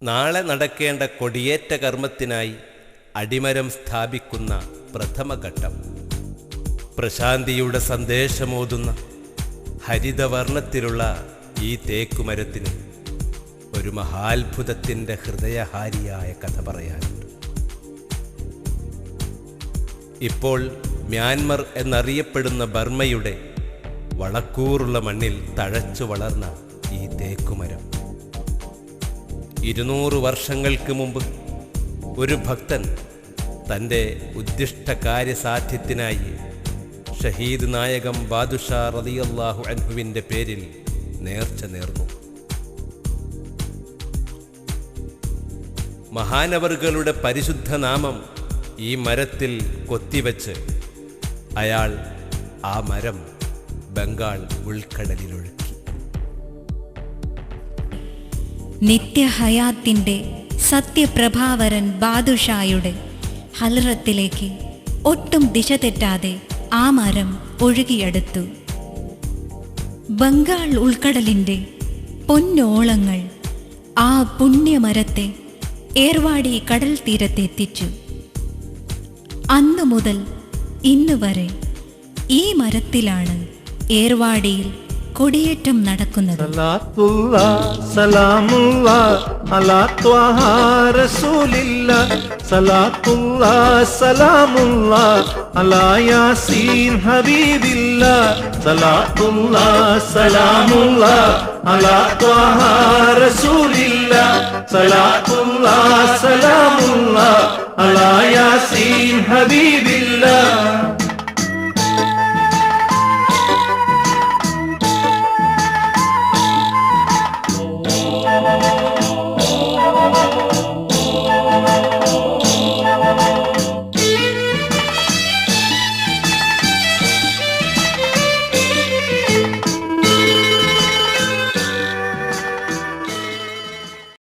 നാളെ നടക്കേണ്ട കൊടിയേറ്റ കർമ്മത്തിനായി അടിമരം സ്ഥാപിക്കുന്ന പ്രഥമഘട്ടം. പ്രശാന്തിയുടെ സന്ദേശമോതുന്ന ഹരിതവർണ്ണത്തിലുള്ള ഈ തേക്കുമരത്തിന് ഒരു മഹാത്ഭുതത്തിൻ്റെ ഹൃദയഹാരിയായ കഥ പറയാനുണ്ട്. ഇപ്പോൾ മ്യാൻമർ എന്നറിയപ്പെടുന്ന ബർമ്മയുടെ വളക്കൂറുള്ള മണ്ണിൽ തഴച്ചു വളർന്ന ഈ തേക്കുമരം 200 വർഷങ്ങൾക്ക് മുമ്പ് ഒരു ഭക്തൻ തൻ്റെ ഉദ്ദിഷ്ട കാര്യസാധ്യത്തിനായി ഷഹീദ് നായകം ബാദുഷാ റളിയല്ലാഹു അൻഹുവിൻ്റെ പേരിൽ നേർച്ച നേർന്നു. മഹാനവറുകളുടെ പരിശുദ്ധ നാമം ഈ മരത്തിൽ കൊത്തിവെച്ച് അയാൾ ആ മരം ബംഗാൾ ഉൾക്കടലിലൊഴുക്കി. നിത്യഹയാത്തിൻ്റെ സത്യപ്രഭാവരൻ ബാദുഷായുടെ ഹൽറത്തിലേക്ക് ഒട്ടും ദിശ തെറ്റാതെ ആ മരം ഒഴുകിയെടുത്തു. ബംഗാൾ ഉൾക്കടലിൻ്റെ പൊന്നോളങ്ങൾ ആ പുണ്യമരത്തെ ഏർവാടി കടൽ തീരത്തെത്തിച്ചു. അന്നു മുതൽ ഇന്ന് വരെ ഈ മരത്തിലാണ് ഏർവാടിയിൽ കൊടിയേറ്റം നടക്കുന്നത്. സലാത്തുല്ലാ